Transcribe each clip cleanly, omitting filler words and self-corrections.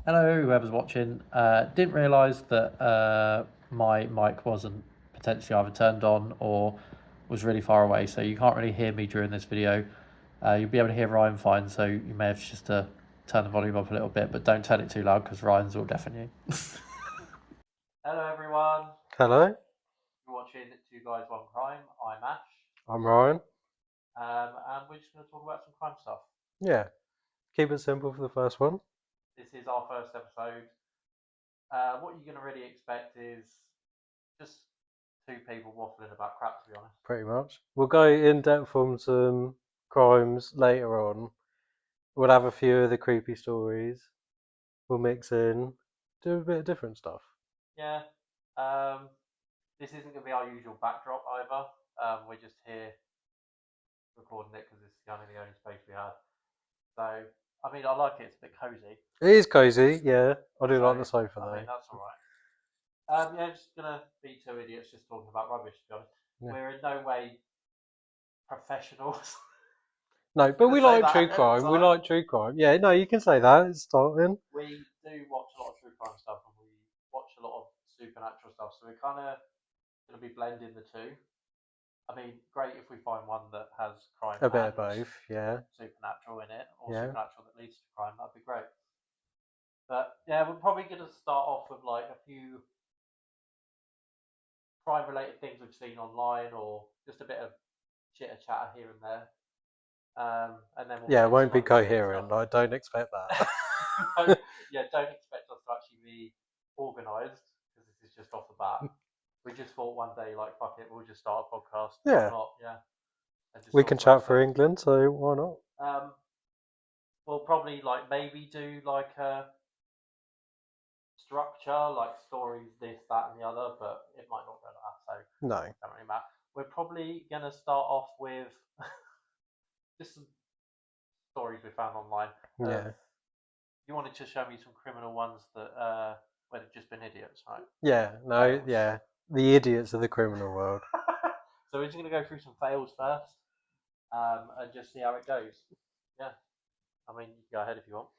Hello, whoever's watching. Didn't realise that my mic wasn't potentially either turned on or was really far away, so you can't really hear me during this video. You'll be able to hear Ryan fine, so you may have just to turn the volume up a little bit, but don't turn it too loud because Ryan's will deafen you. Hello, everyone. Hello, You're watching Two Guys One Crime. I'm Ash, I'm Ryan. and we're just going to talk about some crime stuff. Yeah, keep it simple for the first one. This is our first episode. What you're going to really expect is just two people waffling about crap, to be honest. Pretty much. We'll go in depth on some crimes later on. We'll have a few of the creepy stories. We'll mix in, do a bit of different stuff. Yeah. This isn't going to be our usual backdrop either. We're just here recording it because this is kind of the only space we had. So, I mean, I like it. It's a bit cozy. It is cozy, yeah. I do So, like the sofa I though. mean, that's all right. Yeah, just gonna be two idiots just talking about rubbish. To be honest, Yeah. we're in no way professionals. No, but Gonna we say like that true ahead of crime. We time. like true crime. Yeah, no, you can say that. It's starting. We do watch a lot of true crime stuff, and we watch a lot of supernatural stuff. So we're kind of going to be blending the two. I mean, great if we find one that has crime A bit of and both, yeah. supernatural in it, or Yeah. supernatural that leads to crime. That'd be great. But yeah, we're probably going to start off with like a few crime-related things we've seen online, or just a bit of chitter chatter here and there. And then we'll Yeah, get it into won't be like the good coherent. stuff. I don't expect that. No, yeah, don't expect us to actually be organised because this is just off the bat. We just thought one day, like, fuck it, we'll just start a podcast. Why Yeah, not? Yeah, and just we talk can about chat for stuff. England, so why not? We'll probably like maybe do like a structure, like stories, this, that, and the other, but it might not go like that. So No. don't really matter. We're probably gonna start off with just some stories we found online. Yeah. You wanted to show me some criminal ones that where they've just been idiots, right? Yeah, no, Fails. yeah. The idiots of the criminal world. So we're just gonna go through some fails first, and just see how it goes. Yeah, I mean, you can go ahead if you want.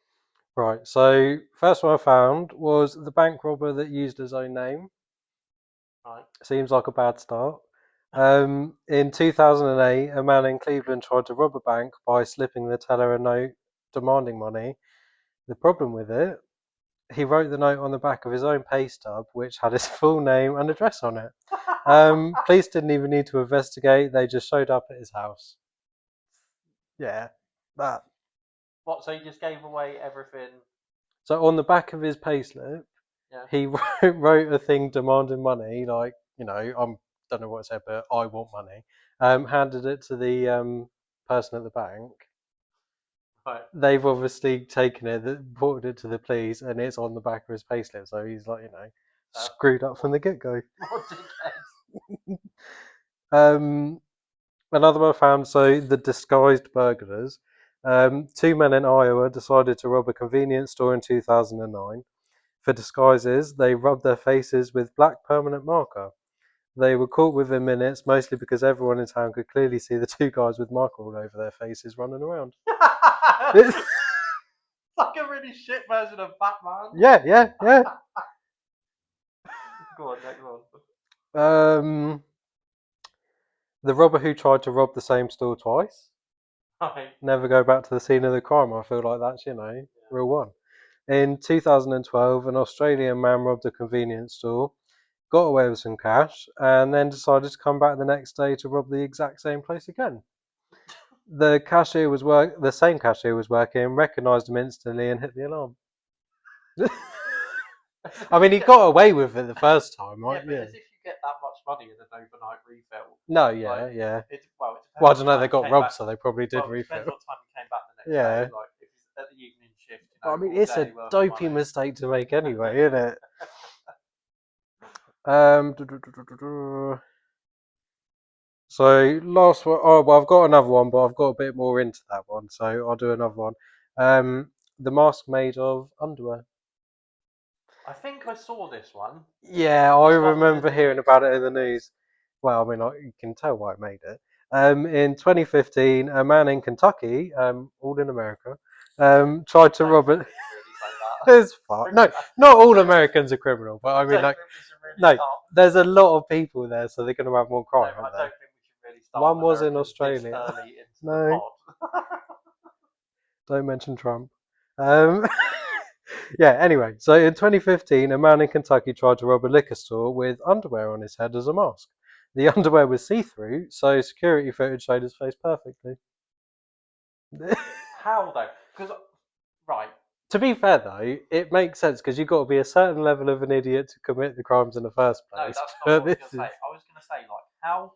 Right, so first one I found was the bank robber that used his own name. Right. Seems like a bad start. In 2008, a man in Cleveland tried to rob a bank by slipping the teller a note demanding money. The problem with it, he wrote the note on the back of his own pay stub, which had his full name and address on it. Police didn't even need to investigate, they just showed up at his house. Yeah, that. What? So you just gave away everything? So on the back of his payslip, Yeah. he wrote a thing demanding money, like don't know what it said, but I want money. Handed it to the person at the bank. Right. They've obviously taken it, reported it to the police, and it's on the back of his payslip. So he's like, screwed up from the get go. What dickhead? Um, Another one I found. So the disguised burglars. Two men in Iowa decided to rob a convenience store in 2009. For disguises, they rubbed their faces with black permanent marker. They were caught within minutes, mostly because everyone in town could clearly see the two guys with marker all over their faces running around. Like a really shit version of Batman. Yeah. Go on, next one. Um, the robber who tried to rob the same store twice. Right. Never go back to the scene of the crime. I feel like that's, real one. In 2012, an Australian man robbed a convenience store, got away with some cash, and then decided to come back the next day to rob the exact same place again. The same cashier was working, recognised him instantly, and hit the alarm. I mean, he got away with it the first time, right? Yeah, but as if you get that much money in an overnight refill. No, Like, yeah. it Well, I depends don't what know. time They you got came robbed, back. so they probably did Well, it depends refill. what time you came back the next Yeah. day. Like, if it's at the evening shift, I mean, all it's a day worth of dopey money. mistake to make anyway, isn't it? Um, So last one, oh well, I've got another one, but I've got a bit more into that one, so I'll do another one. The mask made of underwear. I think I saw this one. Yeah, I This one in the remember hearing news. about it in the news. Well, I mean, you can tell why it made it. In 2015, a man in Kentucky, all in America, tried to Don't rob think it. we can really say that. It's fine. No, not all Americans are criminal, but I mean, like, no, there's a lot of people there, so they're going to have more crime, I aren't don't they? think we should really start One on was in Americans this Australia. early into No. the pod. Don't mention Trump. Um, yeah, anyway, so in 2015, a man in Kentucky tried to rob a liquor store with underwear on his head as a mask. The underwear was see-through, so security footage showed his face perfectly. How though? Because right, To be fair, though, it makes sense because you've got to be a certain level of an idiot to commit the crimes in the first no, place. that's not But what I was this going to is say. I was going to say like, how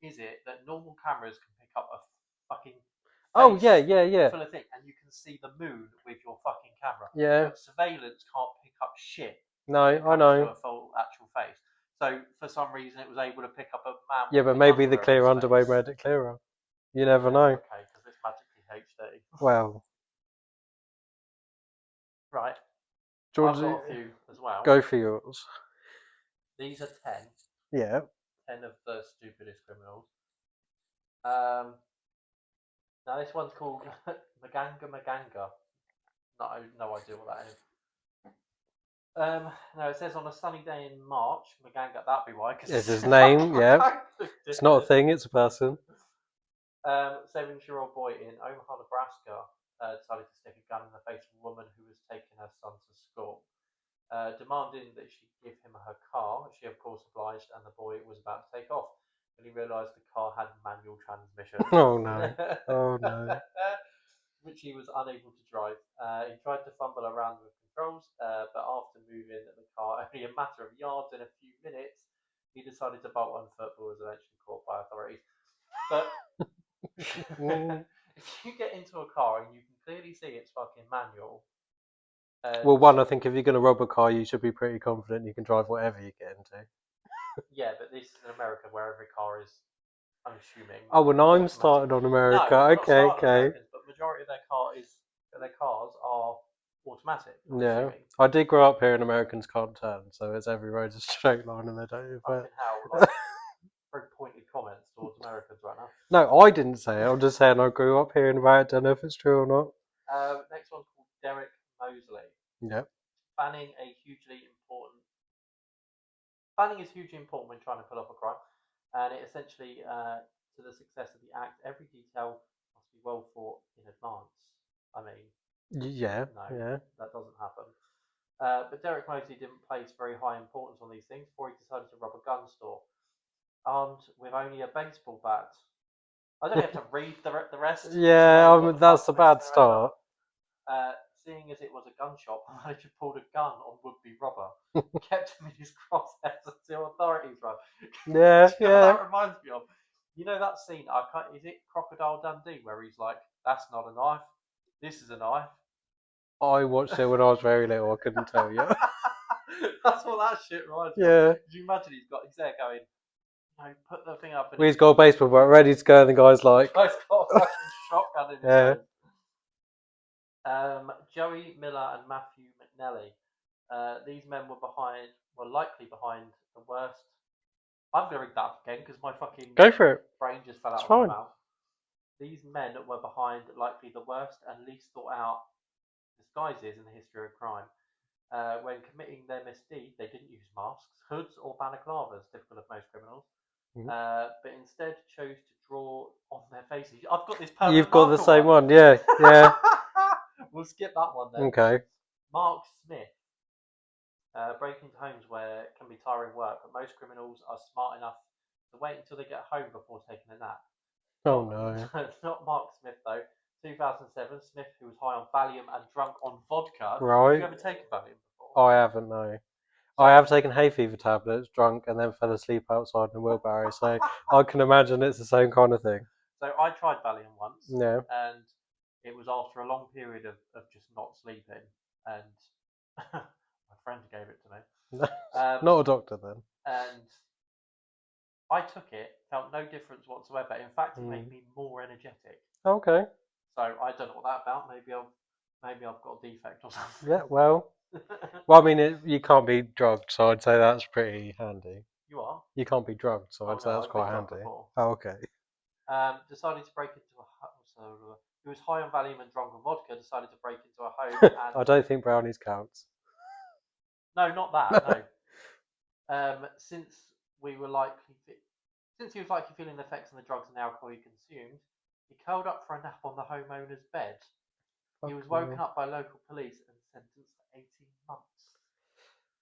is it that normal cameras can pick up a fucking oh face yeah. full of thing, and you can see the moon with your fucking camera? Yeah, But surveillance can't pick up shit no, when it I comes to know. a full actual face. So for some reason, it was able to pick up a man. Yeah, but with maybe the underwear on clear his underwear face. made it clearer. You never know. Okay, because it's magically HD. Well, Right. George, I've got a few as well. go for yours. These are 10. Yeah. 10 of the stupidest criminals. Now this one's called Maganga Maganga. No idea what that is. No, it says on a sunny day in March, Maganga. That'd be why. Cause It's his name, yeah. It's not a thing, it's a person. 7-year-old boy in Omaha, Nebraska, decided to stick a gun in the face of a woman who was taking her son to school. Demanding that she give him her car. She, of course, obliged, and the boy was about to take off when he realised the car had manual transmission. Oh no. Oh no. Which he was unable to drive. He tried to fumble around with controls, but after moving the car only a matter of yards in a few minutes, he decided to bolt on foot, but was eventually caught by authorities. But if you get into a car and you can clearly see it's fucking manual. Well, one, I think if you're going to rob a car, you should be pretty confident you can drive whatever you get into. Yeah, but this is in America where every car is, I'm assuming. Oh, when I'm automatic. starting on America, No, I'm not okay, starting on okay. Americans, but majority of their cars are automatic. I'm Yeah, assuming. I did grow up here, and Americans can't turn, so it's every road's a straight line, and they don't. Fucking But hell, like very pointed comments towards Americans right now. no, I didn't say it. I'm just saying I grew up hearing about it. Don't know if it's true or not. Next one's called Derek Mosley. Yep. Planning is hugely important when trying to pull off a crime, and it essentially, to the success of the act, every detail must be well thought in advance. I mean, Yeah. no, Yeah. that doesn't happen. But Derek Mosley didn't place very high importance on these things before he decided to rob a gun store, armed with only a baseball bat. I don't have to read the rest. Yeah, that's a bad start. Seeing as it was a gun shop, the manager pulled a gun on would-be robber, kept him in his crosshairs until authorities arrived. Yeah, You know what yeah. that reminds me of? You know that scene? Is it Crocodile Dundee where he's like, "That's not a knife. This is a knife." I watched it when I was very little. I couldn't tell you. That's what that shit reminds me of. Yeah. Could you imagine he's there going, put the thing up. And He's got a baseball bat ready to go, and the guy's like, guy's got a fucking shotgun in his Yeah. nose. Joey Miller and Matthew McNally. These men were likely behind the worst. I'm going to read that up again because my fucking go for it. brain just fell It's out of fine. my mouth. These men were behind likely the worst and least thought out disguises in the history of crime. When committing their misdeed, they didn't use masks, hoods, or balaclavas, typical of most criminals, but instead chose to draw on their faces. I've got this permanent You've got the marker same one, yeah, yeah. We'll skip that one then. Okay. Mark Smith. Breaking into homes where it can be tiring work, but most criminals are smart enough to wait until they get home before taking a nap. Oh no. Not Mark Smith though. 2007, Smith, who was high on Valium and drunk on vodka. Right. Have you ever taken Valium before? I haven't, no. I have taken hay fever tablets, drunk, and then fell asleep outside in a wheelbarrow, so I can imagine it's the same kind of thing. So I tried Valium once, Yeah. and it was after a long period of just not sleeping, and my friend gave it to me. Not a doctor then. And I took it, felt no difference whatsoever. In fact, it made me more energetic. Okay. So I don't know what that's about. Maybe I've got a defect or something. Yeah, well, I mean, you can't be drugged, so I'd say that's pretty handy. You are? You can't be drugged, so I'd say that's I've quite been drunk handy. before. Oh, okay. Decided to break into a who was high on Valium and drunk on vodka, decided to break into a home and... I don't think brownies counts. No, not that, no. Since he was likely feeling the effects of the drugs and the alcohol he consumed, he curled up for a nap on the homeowner's bed. He was woken up by local police and sentenced to 18 months.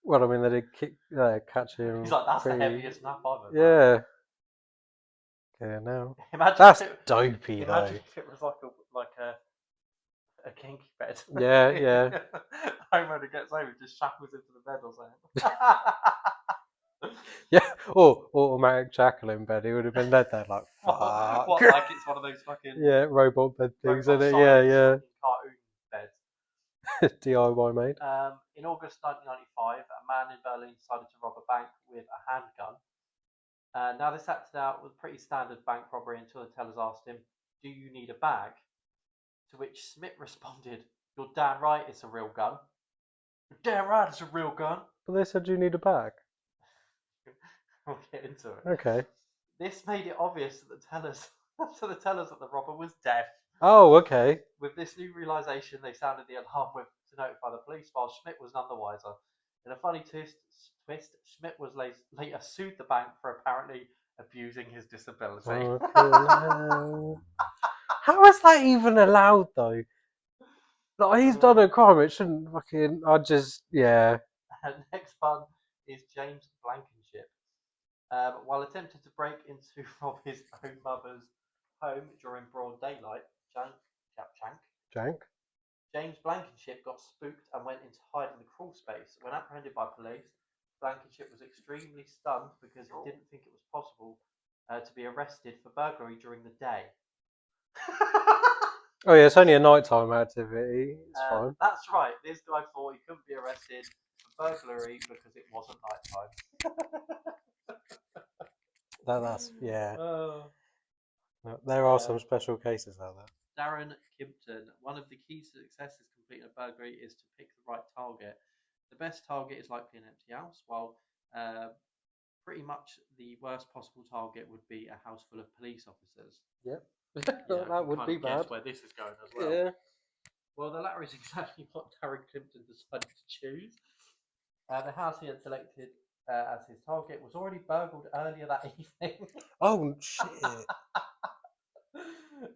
Well, I mean, they did catch him. He's like, that's the heaviest nap I've ever Yeah. Okay, now. Imagine That's if it, dopey, imagine though. if it was like a kinky bed. Yeah, yeah. Homeowner gets home and just shackles into the bed or something. Yeah, or automatic shackle in bed. He would have been led there like, fuck. What, like it's one of those fucking robot bed things, robot isn't it? science Yeah, fucking cartoon beds. yeah. DIY made. In August 1995, a man in Berlin decided to rob a bank with a handgun. Now this acted out with pretty standard bank robbery until the tellers asked him, "Do you need a bag?" To which Schmidt responded, "You're damn right it's a real gun." "You're damn right it's a real gun." But they said you need a bag. We'll get into it. Okay. This made it obvious to the tellers that the robber was deaf. Oh, okay. With this new realization, they sounded the alarm to notify the police, while Schmidt was none the wiser. In a funny twist, Schmidt was later sued the bank for apparently abusing his disability. Okay. How is that even allowed, though? Like, he's done a crime. It shouldn't fucking. Yeah. Next one is James Blankenship. While attempting to break into rob his own mother's home during broad daylight, Jank. James Blankenship got spooked and went into hide in the crawl space. When apprehended by police, Blankenship was extremely stunned because he didn't think it was possible to be arrested for burglary during the day. Oh yeah, it's only a nighttime activity. It's fine. That's right. This guy thought he couldn't be arrested for burglary because it wasn't nighttime. That's yeah. There are some special cases out there. Darren Kimpton. One of the keys to success in completing a burglary is to pick the right target. The best target is likely an empty house, while pretty much the worst possible target would be a house full of police officers. Yep. That would be bad. Where this is going as well. Yeah. Well, the latter is exactly what Darren Kimpton decided to choose. The house he had selected as his target was already burgled earlier that evening. Oh shit.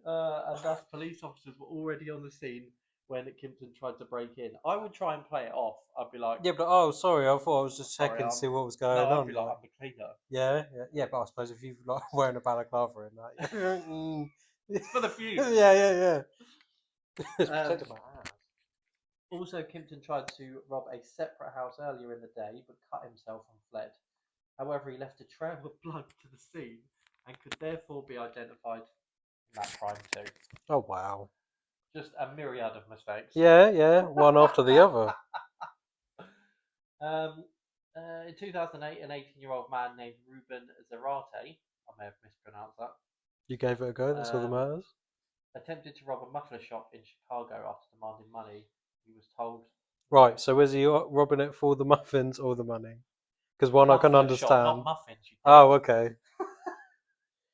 And thus police officers were already on the scene when Kimpton tried to break in. I would try and play it off. I'd be like, yeah, but sorry, I thought I was just checking to see what was going on. I'd be like, I'm the cleaner. Yeah, but I suppose if you're like wearing a balaclava in that, it's for the fuse. Yeah. It's protected my ass. Also, Kimpton tried to rob a separate house earlier in the day, but cut himself and fled. However, he left a trail of blood to the scene and could therefore be identified in that crime too. Oh wow. Just a myriad of mistakes. Yeah, one after the other. In 2008, an 18-year-old man named Ruben Zarate, I may have mispronounced that. You gave it a go, that's all that matters. Attempted to rob a muffler shop in Chicago after demanding money. He was told... Right, so was he robbing it for the muffins or the money? Because one I can understand. Shop, not muffins. Oh, okay.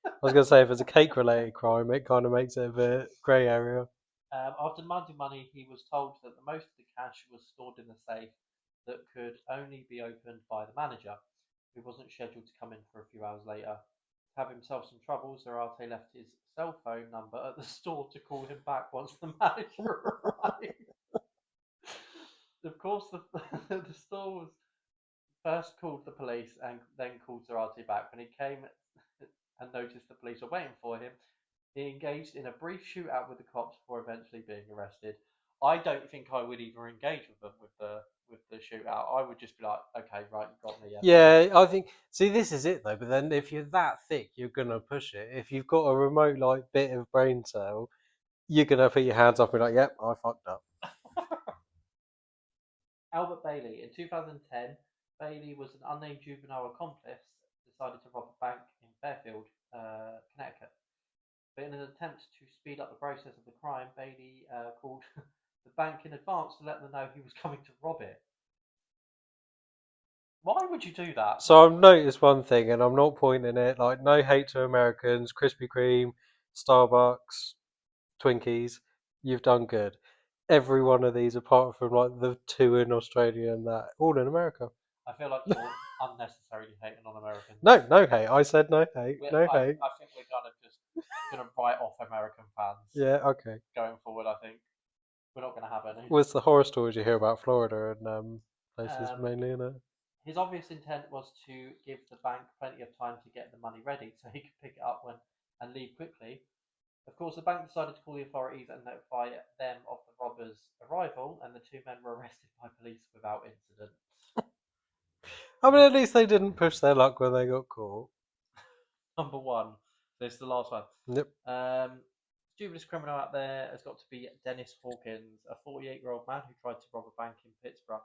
I was going to say, if it's a cake-related crime, it kind of makes it a bit grey area. After demanding money, he was told that the most of the cash was stored in the safe that could only be opened by the manager, who wasn't scheduled to come in for a few hours later. To have himself some trouble, Zarate left his cell phone number at the store to call him back once the manager arrived. Of course, the store was first called the police and then called Zarate back. When he came and noticed the police were waiting for him, he engaged in a brief shootout with the cops before eventually being arrested. I don't think I would even engage with them with the shootout. I would just be like, okay, right, you got me. Yeah, I think. See, this is it though. But then, if you're that thick, you're gonna push it. If you've got a remote like bit of brain cell, you're gonna put your hands up and be like, "Yep, I fucked up." Albert Bailey. In 2010, Bailey was an unnamed juvenile accomplice decided to rob a bank in Fairfield, Connecticut. But in an attempt to speed up the process of the crime, Bailey called the bank in advance to let them know he was coming to rob it. Why would you do that? So I've noticed one thing, and I'm not pointing it. Like, no hate to Americans, Krispy Kreme, Starbucks, Twinkies. You've done good. Every one of these, apart from like the two in Australia and that, all in America. I feel like you're unnecessarily hating on Americans. No hate. I said no hate. We No I hate. I think we're kind of just gonna write off American fans Yeah, okay. going forward. I think we're not gonna have any. Well, it's the horror stories you hear about Florida and places Um, mainly, in it. his obvious intent was to give the bank plenty of time to get the money ready so he could pick it up when and leave quickly. Of course, the bank decided to call the authorities and notify them of the robbers' arrival, and the two men were arrested by police without incident. I mean, at least they didn't push their luck when they got caught. Number one. This is the last one. Yep. Stupidest criminal out there has got to be Dennis Hawkins, a 48-year-old man who tried to rob a bank in Pittsburgh.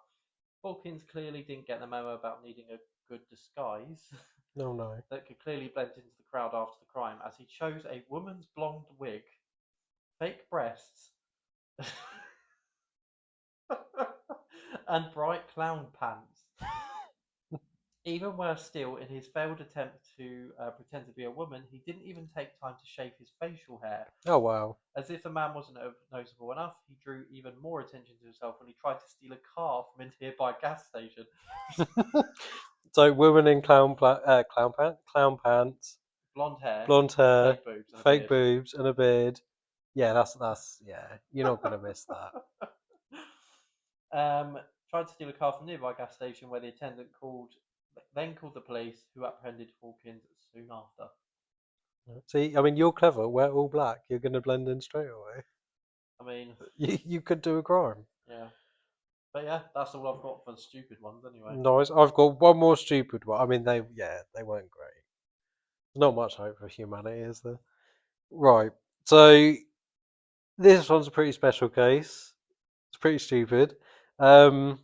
Hawkins clearly didn't get the memo about needing a good disguise No, no. that could clearly blend into the crowd after the crime, as he chose a woman's blonde wig, fake breasts, and bright clown pants. Even worse still, in his failed attempt to pretend to be a woman, he didn't even take time to shave his facial hair. Oh, wow. As if the man wasn't noticeable enough, he drew even more attention to himself when he tried to steal a car from a nearby gas station. So, women in clown pants, Blonde hair, blonde hair, fake boobs, and a fake beard. boobs, and a beard. Yeah, that's yeah. You're not gonna miss that. Tried to steal a car from a nearby gas station where the attendant then called the police, who apprehended Hawkins soon after. See, I mean, you're clever. We're all black. You're gonna blend in straight away. I mean, You could do a crime. yeah. But yeah, that's all I've got for the stupid ones anyway. Nice. I've got one more stupid one. I mean, they weren't great. There's not much hope for humanity, is there? Right. So this one's a pretty special case. It's pretty stupid. In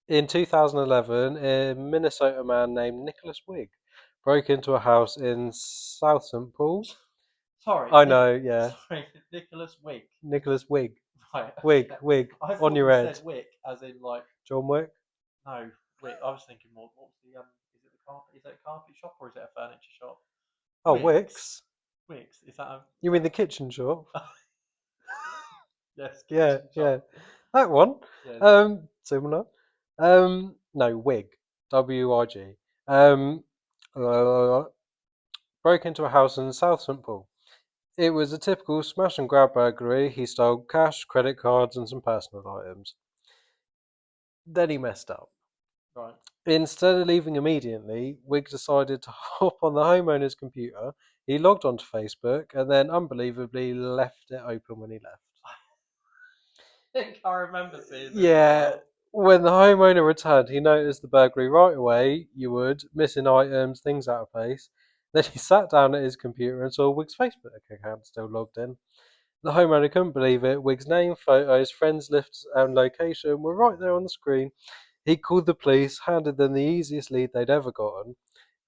2011, a Minnesota man named Nicholas Wigg broke into a house in South St. Paul. Sorry. I know, yeah. Sorry, Nicholas Wick. Nicholas Wigg. Right. Wig, okay. wig, I on thought your you head. said Wick, as in like John Wick? no Wick. I was thinking more. What's the Is it the carpet? Is it a carpet shop or is it a furniture shop? Oh, Wickes. Wicks. Wicks. Is that a? You mean the kitchen shop? Yes. Yeah, Kitchen yeah. shop. That one. Yeah. Similar. No, Wig. W-I-G. Broke into a house in South St. Paul. It was a typical smash and grab burglary. He stole cash, credit cards, and some personal items. Then he messed up. Right. Instead of leaving immediately, Wig decided to hop on the homeowner's computer. He logged onto Facebook and then, unbelievably, left it open when he left. I think I remember seeing this. Yeah, when the homeowner returned, he noticed the burglary right away. Missing items, things out of place. Then he sat down at his computer and saw Wig's Facebook account still logged in. The homeowner couldn't believe it. Wig's name, photos, friends lists, and location were right there on the screen. He called the police, handed them the easiest lead they'd ever gotten.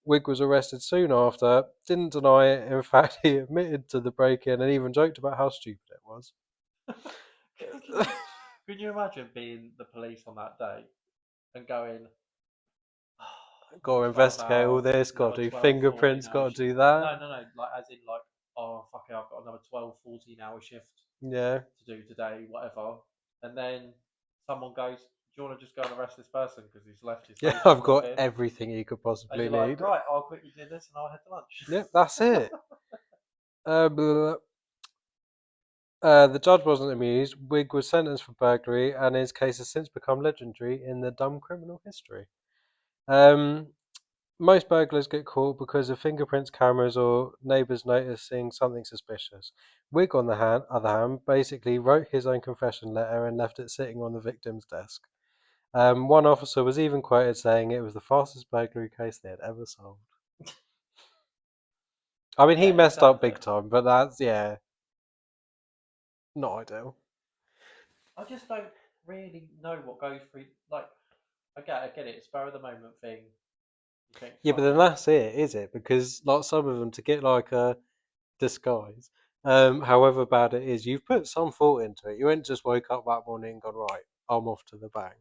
Wig was arrested soon after, didn't deny it. In fact, he admitted to the break-in and even joked about how stupid it was. Could you imagine being the police on that day and going, Got to investigate all this, got to do fingerprints, got to do that. No, like as in like, oh fuck it, I've got another 12, 14-hour shift Yeah. to do today, whatever. And then someone goes, do you want to just go and arrest this person because he's left his Yeah, Facebook I've got in? everything you could And possibly you're need. like, right, I'll quickly do this and I'll head to lunch. Yep, that's it. The judge wasn't amused. Wig was sentenced for burglary, and his case has since become legendary in the dumb criminal history. Most burglars get caught because of fingerprints, cameras, or neighbours noticing something suspicious. Wig, on the other hand, basically wrote his own confession letter and left it sitting on the victim's desk. One officer was even quoted saying it was the fastest burglary case they had ever solved. I mean, he messed up big time, but that's, yeah, not ideal. I just don't really know what goes through. Like, I get it, spur of the moment thing. You think, Yeah, but then that's it, is it? Because like some of them, to get like a disguise, however bad it is, you've put some thought into it. You ain't just woke up that morning and gone, right, I'm off to the bank.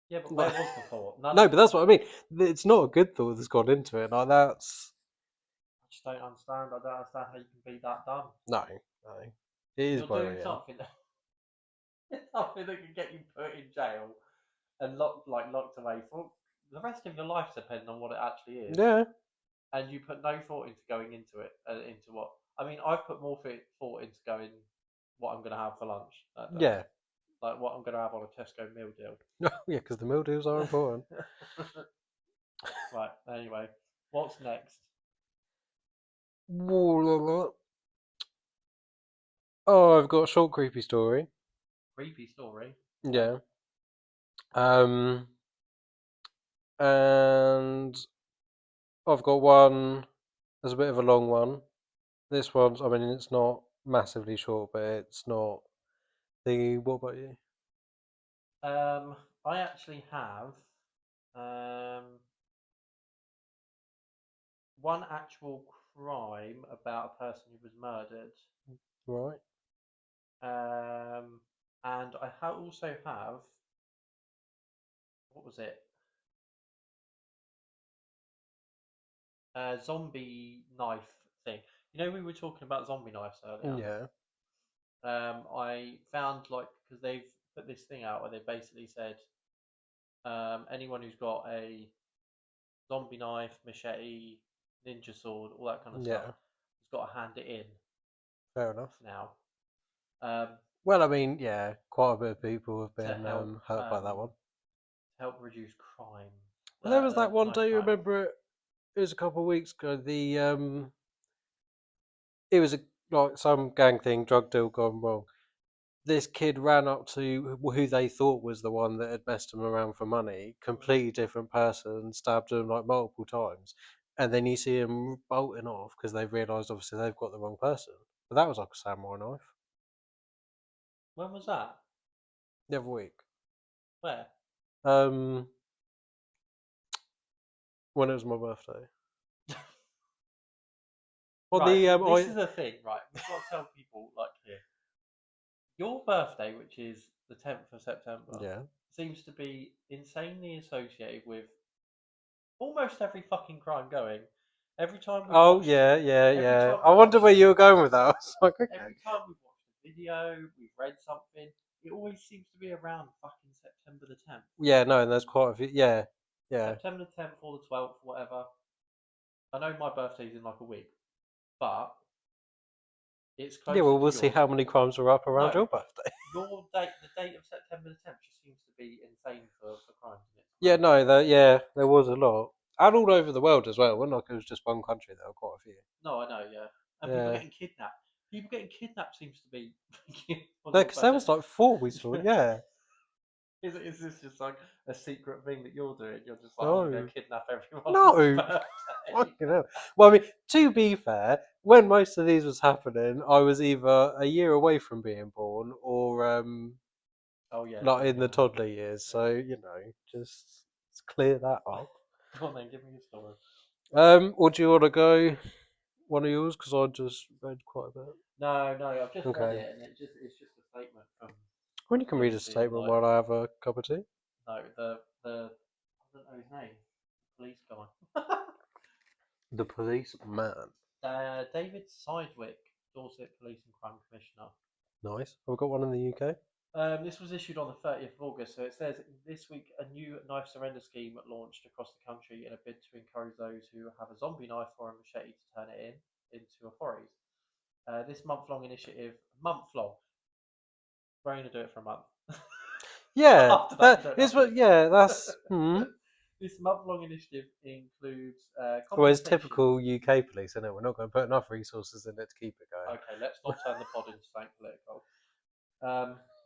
yeah, but where was the thought? No, but that's what I mean. It's not a good thought that's gone into it. Like that's. just don't understand. I don't understand how you can be that dumb. No. It is You're what doing it is. something something that can get you put in jail and locked away for the rest of your life, depending on what it actually is. Yeah. And you put no thought into going into it, into what? I mean, I've put more thought into going what I'm going to have for lunch that day. Yeah. Like what I'm going to have on a Tesco meal deal. Yeah, because the meal deals are important. Right. Anyway, what's next? Oh, I've got a short creepy story. Creepy story. Yeah. And I've got one. There's a bit of a long one. This one's, I mean, it's not massively short, but it's not thingy. What about you? I actually have one actual crime about a person who was murdered. Right. And I also have, what was it? A zombie knife thing. You know, we were talking about zombie knives earlier. Yeah. I found because they've put this thing out where they basically said anyone who's got a zombie knife, machete, ninja sword, all that kind of stuff, Yeah. has got to hand it in Fair enough. now. Um, Well, I mean, yeah, quite a bit of people have to been help hurt by that one. reduce crime. Well, there was that one. Knife Do you crime. remember it? It was a couple of weeks ago. It was like some gang thing, drug deal gone wrong. This kid ran up to who they thought was the one that had messed him around for money, completely different person, stabbed him like multiple times, and then you see him bolting off because they've realised obviously they've got the wrong person. But that was like a samurai knife. When was that? The other week, Where? um, when it was my birthday. On Right. the This is the thing, right? We've got to tell people here. Your birthday, which is the 10th of September, yeah. seems to be insanely associated with almost every fucking crime going. Every time we've Oh watched, yeah, yeah, every yeah. time I we've wonder watched, where you were going with that. I was like, okay. every time we've watched a video, we've read something, it always seems to be around fucking September the 10th. Yeah, no, and there's quite a few. Yeah, yeah. September the 10th or the 12th, whatever. I know my birthday's in like a week, but it's Yeah, closer well, to we'll see yours. how many crimes were up around No, your birthday. your date, the date of September the 10th, just seems to be insane for crimes in it. Yeah, no, there was a lot, and all over the world as well. It wasn't like it was just one country. There were quite a few. No, I know, yeah. And people Yeah, getting kidnapped. People getting kidnapped seems to be on no, your because there birthday. was like four we saw. Yeah, Is this just like a secret thing that you're doing? You're just like, I'm going no, to kidnap everyone on his no, birthday. fucking hell. Well, I mean, to be fair, when most of these was happening, I was either a year away from being born or Oh, yeah, like true. in the Yeah. toddler years. So just let's clear that up. Go on then, give me a story. Or do you want to go one of yours? Because I just read quite a bit. No, I've just read Okay. it, and it's just a statement from When you can read a BBC. statement while I have a cup of tea. No, the I don't know his name. Police guy. The policeman. David Sidwick, Dorset Police and Crime Commissioner. Nice. Have we got one in the UK? This was issued on the 30th of August, so it says this week a new knife surrender scheme launched across the country in a bid to encourage those who have a zombie knife or a machete to turn it into authorities. This month-long initiative, month-long, we're going to do it for a month. Yeah. After that, That is what. Yeah. That's. This month-long initiative includes Well, it's compensation. typical UK police, isn't it? We're not going to put enough resources in it to keep it going. Okay, let's not turn the pod into something political.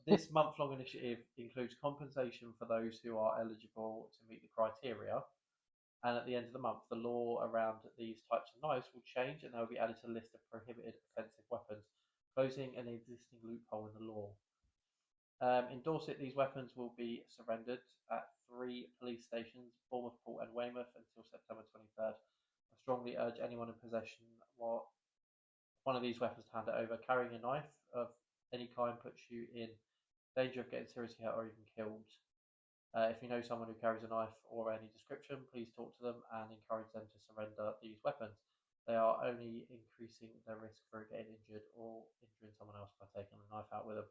This month-long initiative includes compensation for those who are eligible to meet the criteria. And at the end of the month, the law around these types of knives will change and they'll be added to the list of prohibited offensive weapons, closing an existing loophole in the law. In Dorset, these weapons will be surrendered at 3 police stations, Bournemouth, Port and Weymouth, until September 23rd. I strongly urge anyone in possession of one of these weapons to hand it over. Carrying a knife of any kind puts you in danger of getting seriously hurt or even killed. If you know someone who carries a knife or any description, please talk to them and encourage them to surrender these weapons. they are only increasing their risk for getting injured or injuring someone else by taking a knife out with them.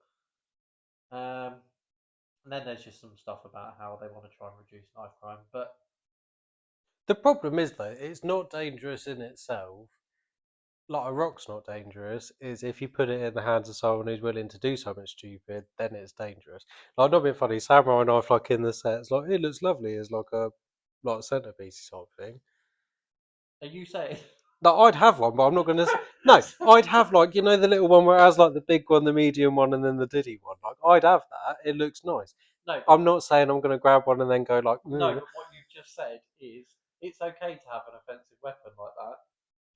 And then there's just some stuff about how they want to try and reduce knife crime. But The problem is though, it's not dangerous in itself. Like a rock's not dangerous. Is if you put it in the hands of someone who's willing to do something stupid, then it's dangerous. Like not being funny, samurai knife like in the set, it's like it looks lovely as like a centerpiece sort of thing. are you saying? No, I'd have one, but I'm not gonna. No, I'd have like the little one where it has like the big one, the medium one, and then the diddy one. Like I'd have that. It looks nice. No, I'm not saying I'm gonna grab one and then go like. no. But what you've just said is it's okay to have an offensive weapon like that.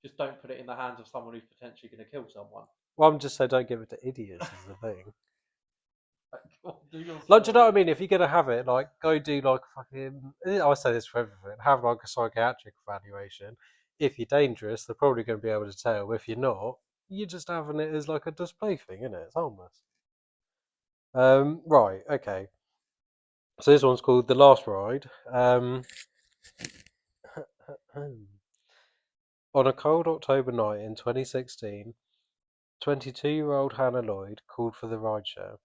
Just don't put it in the hands of someone who's potentially going to kill someone. Well, I'm just saying don't give it to idiots. Is the thing. Do your Like, do you know what I story. mean? If you're gonna have it, like, go do like fucking. I say this for everything. Have like a psychiatric evaluation. If you're dangerous, they're probably going to be able to tell. If you're not, you're just having it as like a display thing, isn't it? It's harmless. Right. Okay. So this one's called The Last Ride. On a cold October night in 2016, 22-year-old Hannah Lloyd called for the rideshare.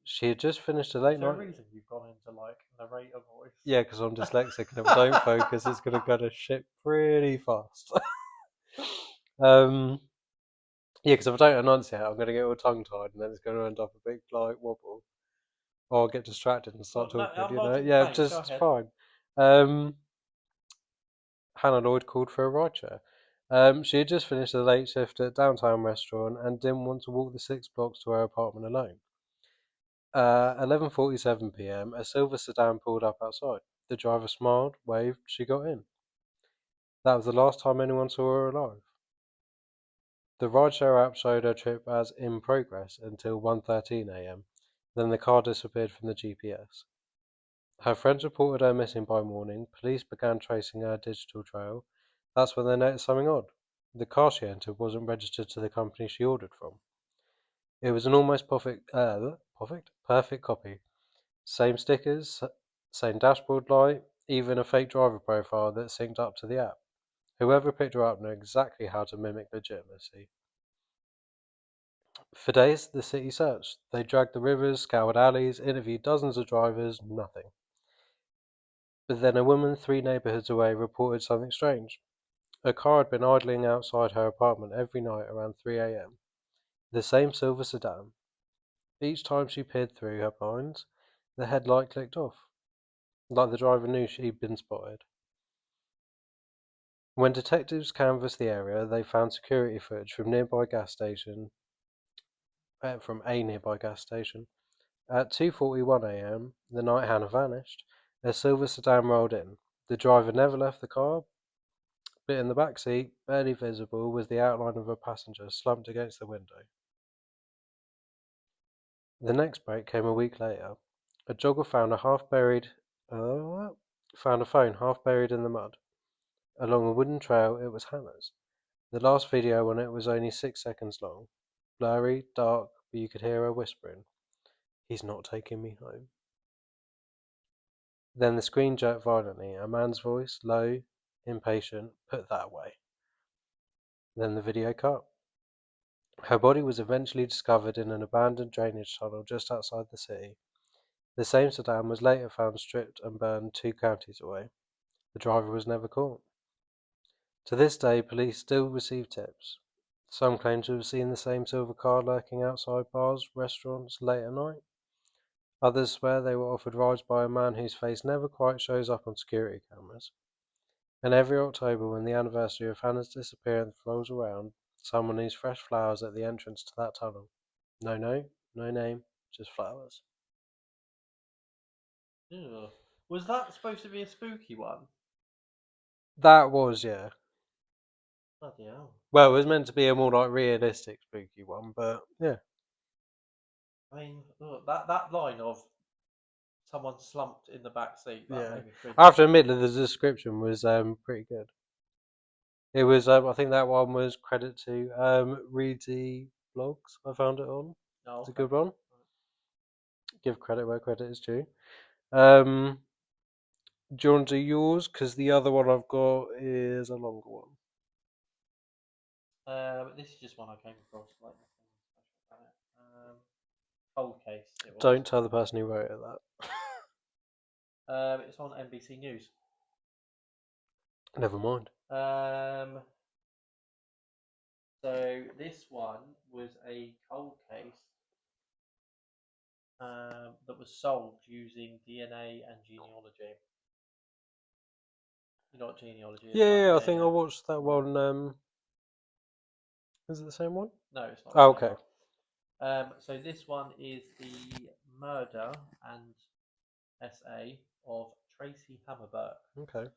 She had just finished a late Is there a night. reason you've gone into like narrator voice? Yeah, because I'm dyslexic, and if I don't focus, it's going to go to shit pretty fast. Yeah, because if I don't enunciate, I'm going to get all tongue-tied, and then it's going to end up a big like wobble, or I'll get distracted and start Well, no, talking. I'm You know, largely yeah, fine. Go just ahead. fine. Hannah Lloyd called for a rideshare. She had just finished a late shift at a downtown restaurant and didn't want to walk the 6 blocks to her apartment alone. 11:47 p.m., a silver sedan pulled up outside. The driver smiled, waved, she got in. That was the last time anyone saw her alive. The rideshare app showed her trip as in progress until 1:13 a.m. Then the car disappeared from the GPS. Her friends reported her missing by morning. Police began tracing her digital trail. That's when they noticed something odd. The car she entered wasn't registered to the company she ordered from. It was an almost perfect copy. Same stickers, same dashboard light, even a fake driver profile that synced up to the app. Whoever picked her up knew exactly how to mimic legitimacy. For days, the city searched. They dragged the rivers, scoured alleys, interviewed dozens of drivers, nothing. But then a woman 3 neighborhoods away reported something strange. A car had been idling outside her apartment every night around 3 a.m. The same silver sedan. Each time she peered through her blinds, the headlight clicked off, like the driver knew she'd been spotted. When detectives canvassed the area, they found security footage from a nearby gas station. At 2:41 a.m., the night Hannah vanished, a silver sedan rolled in. The driver never left the car, but in the back seat, barely visible, was the outline of a passenger slumped against the window. The next break came a week later. A jogger found a phone half buried in the mud. Along a wooden trail, it was Hannah's. The last video on it was only 6 seconds long. Blurry, dark, but you could hear her whispering, "He's not taking me home." Then the screen jerked violently. A man's voice, low, impatient, "Put that away." Then the video cut. Her body was eventually discovered in an abandoned drainage tunnel just outside the city. The same sedan was later found stripped and burned 2 counties away. The driver was never caught. To this day, police still receive tips. Some claim to have seen the same silver car lurking outside bars, restaurants late at night. Others swear they were offered rides by a man whose face never quite shows up on security cameras. And every October, when the anniversary of Hannah's disappearance rolls around, someone leaves fresh flowers at the entrance to that tunnel. No note, no name, just flowers. Ew. Was that supposed to be a spooky one? That was, yeah. Bloody hell. Well, it was meant to be a more like realistic spooky one, but yeah. I mean, look, that line of someone slumped in the back seat, that Yeah. made me cringe. I have to admit that the description was pretty good. It was, I think that one was credit to Reedy Blogs. I found it on. Oh, It's a okay. good one. Give credit where credit is due. Do you want to do yours? Because the other one I've got is a longer one. This is just one I came across, like nothing special about it. Cold case, it was. Don't tell the person who wrote it that. It's on NBC News. Never mind. So this one was a cold case that was solved using DNA and genealogy. You know what genealogy is, right? Yeah, I think I watched that one. Is it the same one? No, it's not. Oh, okay. So this one is the murder and SA of Tracy Hammerberg. Okay.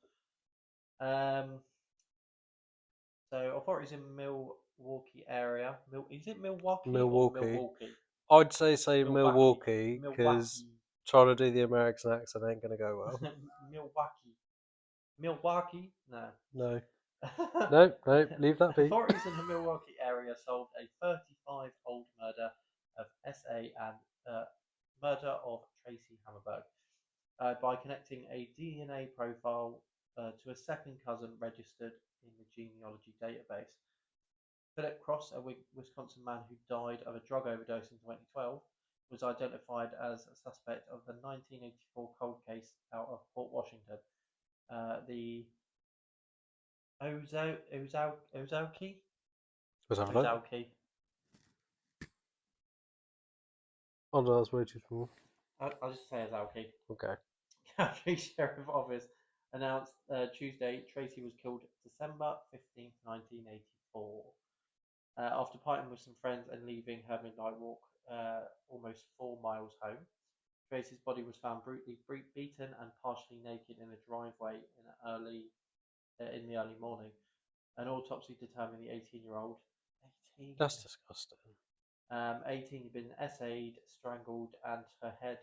So authorities in Milwaukee area. Is it Milwaukee, or Milwaukee. Milwaukee? I'd say Milwaukee because Milwaukee. trying to do the American accent ain't going to go well. Milwaukee? No. No. No, leave that be. Authorities in the Milwaukee area solved a 35-old murder of SA and murder of Tracy Hammerberg by connecting a DNA profile to a second cousin registered in the genealogy database. Philip Cross, a Wisconsin man who died of a drug overdose in 2012, was identified as a suspect of the 1984 cold case out of Port Washington. The Ozauki? Let's have a look. Ozauki. Oh, no, that's way too small. I'll just say Ozauki. Okay. County Sheriff Office announced Tuesday Tracy was killed December 15th, 1984. After partying with some friends and leaving her midnight walk almost 4 miles home, Tracy's body was found brutally beaten and partially naked in a driveway in the early morning. An autopsy determined the 18-year-old. 18. That's disgusting. 18 had been essayed, strangled, and her head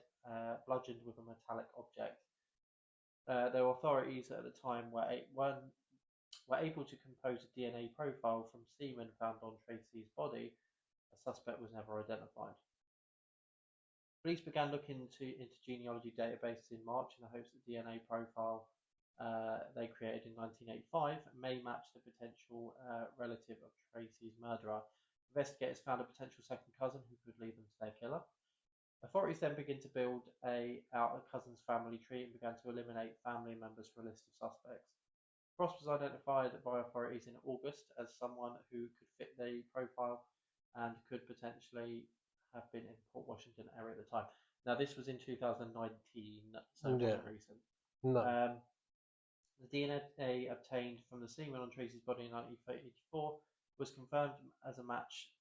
bludgeoned with a metallic object. The authorities at the time were able to compose a DNA profile from semen found on Tracy's body. A suspect was never identified. Police began looking into genealogy databases in March in the hopes that the DNA profile they created in 1985 may match the potential relative of Tracy's murderer. Investigators found a potential second cousin who could lead them to their killer. Authorities then began to build out a cousin's family tree and began to eliminate family members from a list of suspects. Cross was identified by authorities in August as someone who could fit the profile and could potentially have been in Port Washington area at the time. Now, this was in 2019, so it wasn't recent. No. The DNA obtained from the semen on Tracy's body in 1984 was confirmed as a match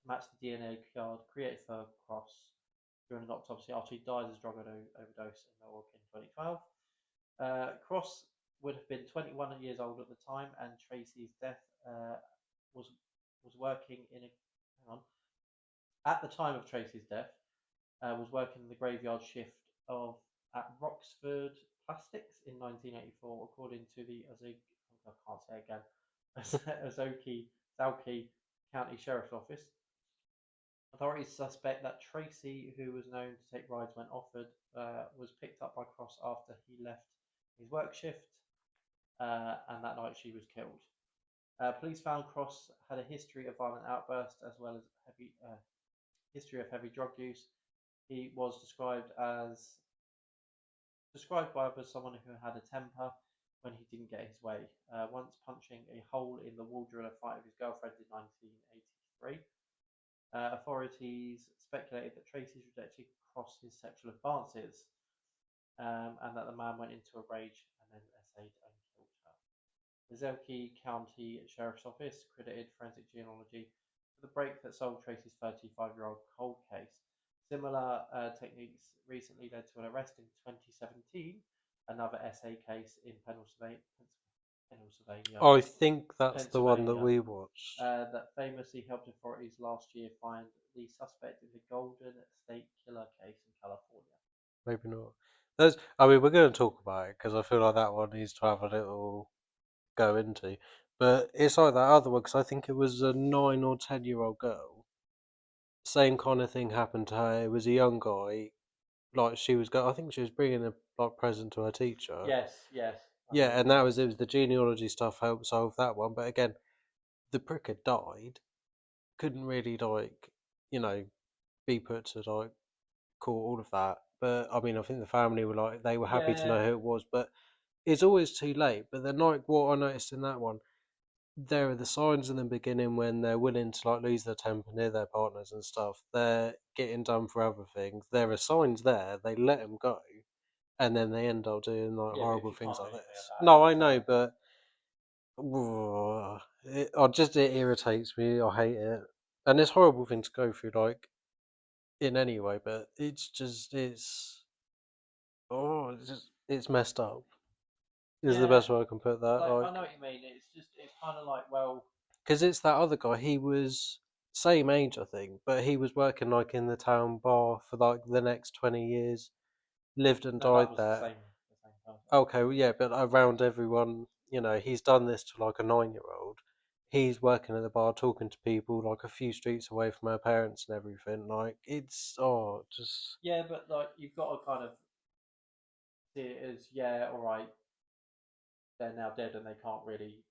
the DNA card created for Cross during an autopsy after he died as a drug overdose in Milwaukee in 2012. Cross would have been 21 years old at the time, and Tracy's death was working in at the time of Tracy's death was working the graveyard shift at Roxford Plastics in 1984, according to the Ozauki County Sheriff's Office. Authorities suspect that Tracy, who was known to take rides when offered, was picked up by Cross after he left his work shift, and that night she was killed. Police found Cross had a history of violent outbursts as well as history of heavy drug use. He was described by others someone who had a temper when he didn't get his way, once punching a hole in the wall during a fight with his girlfriend in 1983. Authorities speculated that Tracy's rejected Cross's sexual advances, and that the man went into a rage and then essayed and killed her. The Zelke County Sheriff's Office credited forensic genealogy for the break that solved Tracy's 35-year-old cold case. Similar techniques recently led to an arrest in 2017, another SA case in Pennsylvania. I think that's the one that we watched. That famously helped authorities last year find the suspect in the Golden State Killer case in California. Maybe not. We're going to talk about it because I feel like that one needs to have a little go into. But it's like that other one because I think it was a 9 or 10-year-old girl. Same kind of thing happened to her. It was a young guy. Like I think she was bringing a present to her teacher. Yes. Yeah, and it was the genealogy stuff helped solve that one. But again, the prick had died, couldn't really like, you know, be put to like court, all of that. But I mean, I think the family were like they were happy to know Yeah. who it was, but it's always too late. But then, like what I noticed in that one, there are the signs in the beginning when they're willing to like lose their temper near their partners and stuff. They're getting done for other things. There are signs there. They let them go, and then they end up doing like Yeah, but if horrible you things can't like do anything this. about No, it, I then know, but it irritates me. I hate it, and it's a horrible thing to go through, like in any way. But it's messed up. Is the yeah, best way I can put that. like I Like, know what you mean. It's kind of like, well, because it's that other guy. He was same age, I think, but he was working like in the town bar for like the next 20 years. Lived and no, that died was there. the same person. Okay, well, yeah, but around everyone, he's done this to like a 9-year-old. He's working at the bar, talking to people like a few streets away from her parents and everything. Like, just Yeah, but like you've got to kind of see it as, yeah, all right, they're now dead and they can't really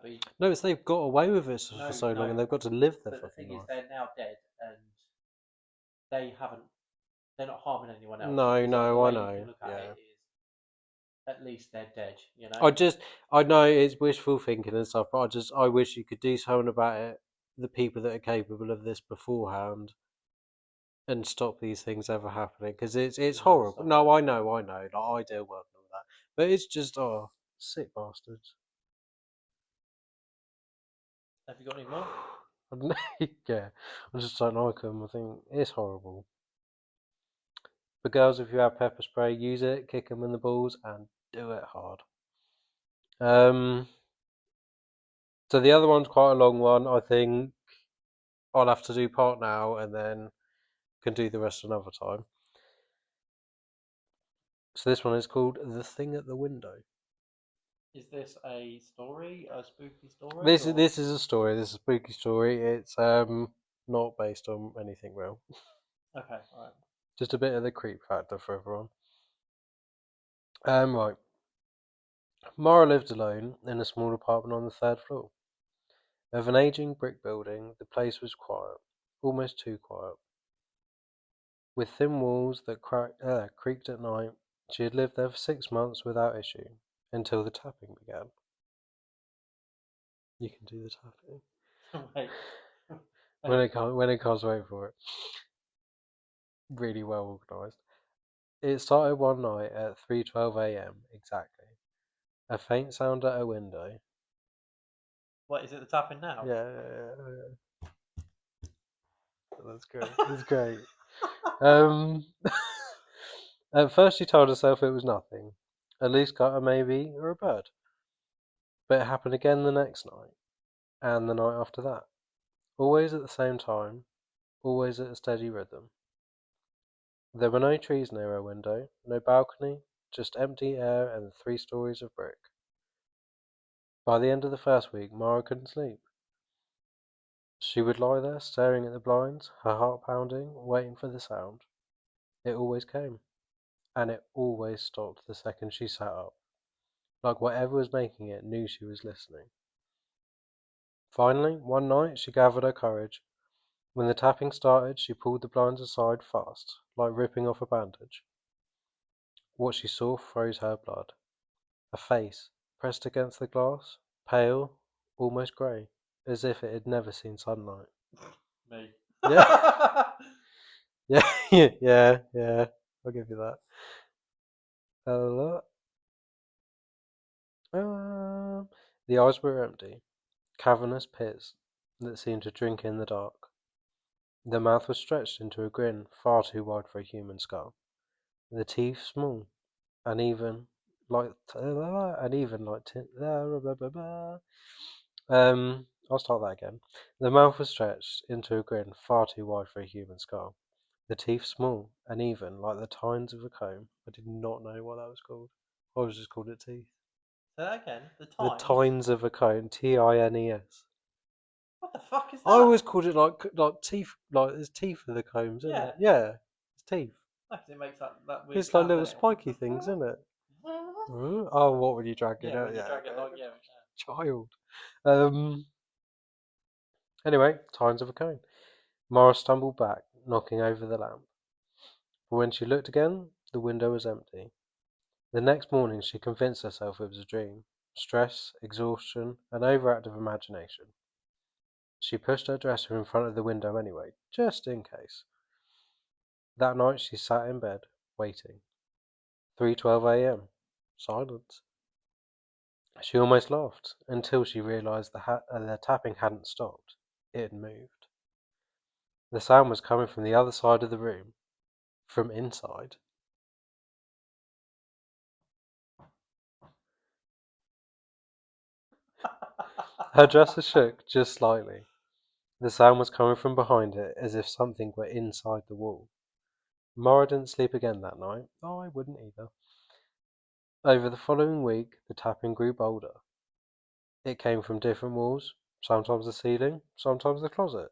be. no, it's they've got away with it for No, so long, no. and they've got to live their But the fucking thing is, life. they're now dead and they haven't. They're not harming anyone else. No, So the no, I way you can know, look at yeah. it is, at least they're dead. You know. I know it's wishful thinking and stuff, but I wish you could do something about it. The people that are capable of this beforehand and stop these things ever happening because it's You'll never horrible. stop No, it. I know. Like I do work on that, but it's just sick bastards. Have you got any more? I don't know, yeah, I just don't like them. I think it's horrible. But girls, if you have pepper spray, use it, kick them in the balls, and do it hard. Um, so the other one's quite a long one. I think I'll have to do part now, and then can do the rest another time. So this one is called The Thing at the Window. Is this a story, a spooky story, This is or this is a story. This is a spooky story. It's not based on anything real. okay? All right. Just a bit of the creep factor for everyone. Right. Mara lived alone in a small apartment on the third floor of an aging brick building. The place was quiet, almost too quiet, with thin walls that creaked at night. She had lived there for 6 months without issue until the tapping began. You can do the tapping. Wait. When it comes, wait for it. Really well organised. It started one night at 3:12 a.m. exactly. A faint sound at her window. What is it? The tapping now? Yeah. That's great. That's great. Um, at first she told herself it was nothing, a loose cutter maybe, or a bird. But it happened again the next night, and the night after that. Always at the same time, always at a steady rhythm. There were no trees near her window, no balcony, just empty air and 3 stories of brick. By the end of the first week, Mara couldn't sleep. She would lie there staring at the blinds, her heart pounding, waiting for the sound. It always came, and it always stopped the second she sat up, like whatever was making it knew she was listening. Finally, one night, she gathered her courage. When the tapping started, she pulled the blinds aside fast, like ripping off a bandage. What she saw froze her blood. A face, pressed against the glass, pale, almost grey, as if it had never seen sunlight. Me. Yeah, yeah, yeah. I'll give you that. Uh, the eyes were empty, cavernous pits that seemed to drink in the dark. The mouth was stretched into a grin far too wide for a human skull. The teeth small, and even I'll start that again. The mouth was stretched into a grin far too wide for a human skull. The teeth small and even, like the tines of a comb. I did not know what that was called. I was just called it teeth. Say that again. The The times. tines of a comb. Tines. What the fuck is I that? always called it like teeth. Like there's teeth in the combs, isn't Yeah. it? Yeah, it's teeth. Because it makes that weird It's like sound, little doesn't spiky it? things, isn't it? Oh, what were you dragging Yeah, out? when you Yeah, drag it, like, yeah. child. Anyway, times of a cone. Mara stumbled back, knocking over the lamp. But when she looked again, the window was empty. The next morning she convinced herself it was a dream. Stress, exhaustion, and overactive imagination. She pushed her dresser in front of the window anyway, just in case. That night she sat in bed, waiting. 3:12 a.m. Silence. She almost laughed, until she realised the tapping hadn't stopped. It had moved. The sound was coming from the other side of the room. From inside. Her dresser shook just slightly. The sound was coming from behind it, as if something were inside the wall. Mara didn't sleep again that night. Oh, I wouldn't either. Over the following week, the tapping grew bolder. It came from different walls, sometimes the ceiling, sometimes the closet.